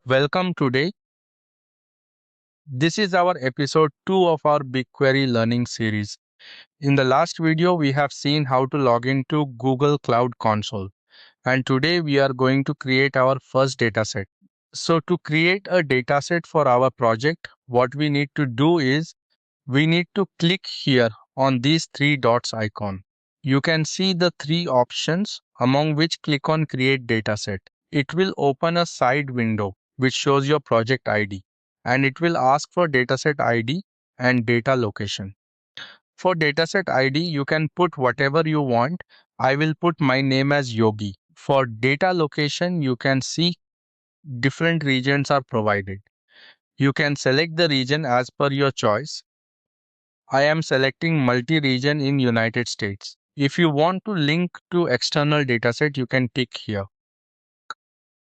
Welcome today. This is our episode 2 of our BigQuery learning series. In the last video, we have seen how to log into Google Cloud Console. And today we are going to create our first dataset. So to create a dataset for our project, what we need to do is we need to click here on these three dots icon. You can see the three options among which click on create dataset. It will open a side window which shows your project ID and it will ask for dataset ID and data location. For dataset ID, you can put whatever you want. I will put my name as Yogi. For data location, you can see different regions are provided. You can select the region as per your choice. I am selecting multi-region in United States. If you want to link to external dataset, you can tick here.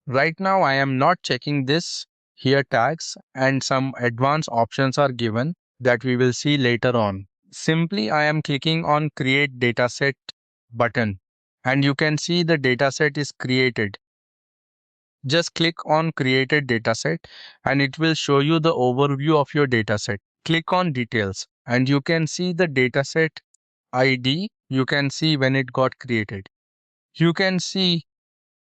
Right now, I am not checking this here tags and some advanced options are given that we will see later on. Simply, I am clicking on create dataset button and you can see the dataset is created. Just click on created dataset and it will show you the overview of your dataset. Click on details and you can see the dataset ID. You can see when it got created. You can see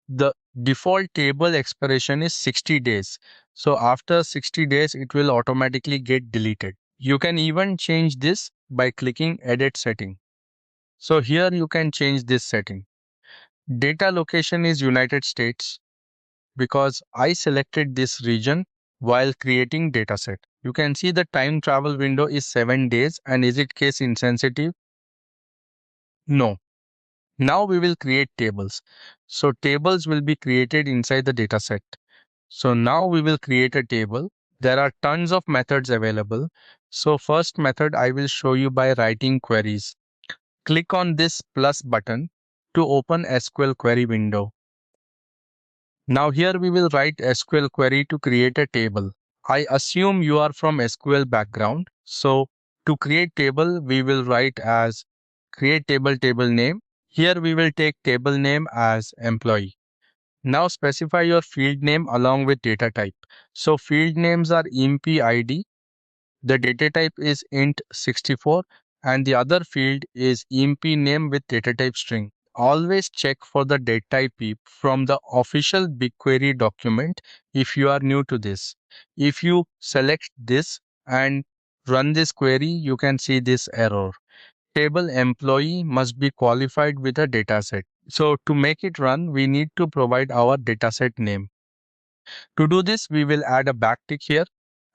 the default table expiration is 60 days. So after 60 days, it will automatically get deleted. You can even change this by clicking edit setting. So here you can change this setting. Data location is United States because I selected this region while creating dataset. You can see the time travel window is 7 days and is it case insensitive? No. Now we will create tables. So tables will be created inside the dataset. So now we will create a table. There are tons of methods available. So first method I will show you by writing queries. Click on this plus button to open SQL query window. Now here we will write SQL query to create a table. I assume you are from SQL background. So to create table, we will write as create table name. Here we will take table name as employee. Now specify your field name along with data type. So field names are employee ID. The data type is int64 and the other field is employee name with data type string. Always check for the data type from the official BigQuery document if you are new to this. If you select this and run this query, you can see this error. Table employee must be qualified with a dataset. So to make it run, we need to provide our dataset name. To do this, we will add a backtick here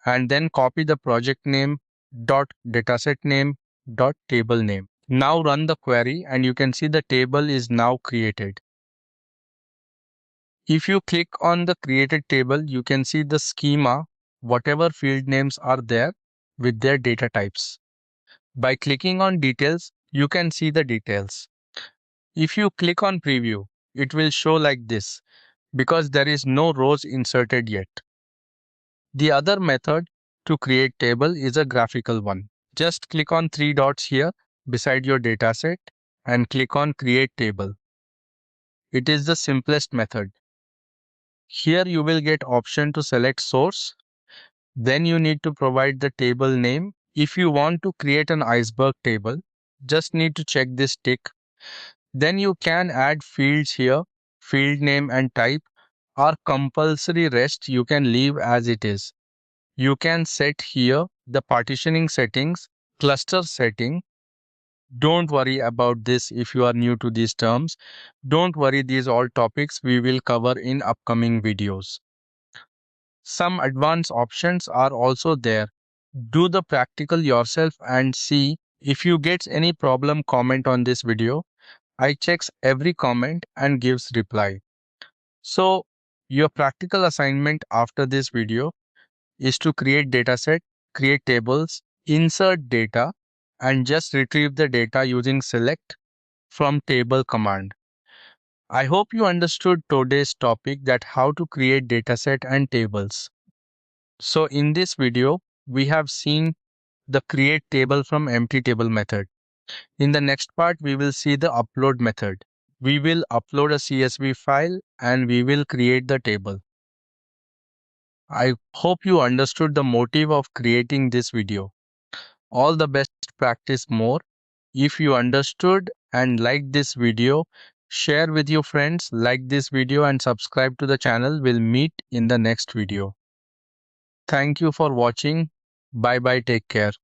and then copy the project name dot dataset name dot table name. Now run the query and you can see the table is now created. If you click on the created table, you can see the schema, whatever field names are there with their data types. By clicking on details, you can see the details. If you click on preview, it will show like this because there is no rows inserted yet. The other method to create table is a graphical one. Just click on three dots here beside your dataset and click on create table. It is the simplest method. Here you will get option to select source. Then you need to provide the table name. If you want to create an iceberg table, just need to check this tick. Then you can add fields here. Field name and type are compulsory, rest you can leave as it is. You can set here the partitioning settings, cluster setting. Don't worry about this if you are new to these terms. Don't worry, these all topics we will cover in upcoming videos. Some advanced options are also there. Do the practical yourself and see. If you get any problem, comment on this video. I checks every comment and gives reply. So your practical assignment after this video is to create dataset, create tables, insert data, and just retrieve the data using select from table command. I hope you understood today's topic, that how to create dataset and tables. So in this video, we have seen the create table from empty table method. In the next part, we will see the upload method. We will upload a CSV file and we will create the table. I hope you understood the motive of creating this video. All the best, practice more. If you understood and liked this video, share with your friends, like this video and subscribe to the channel. We'll meet in the next video. Thank you for watching. Bye bye. Take care.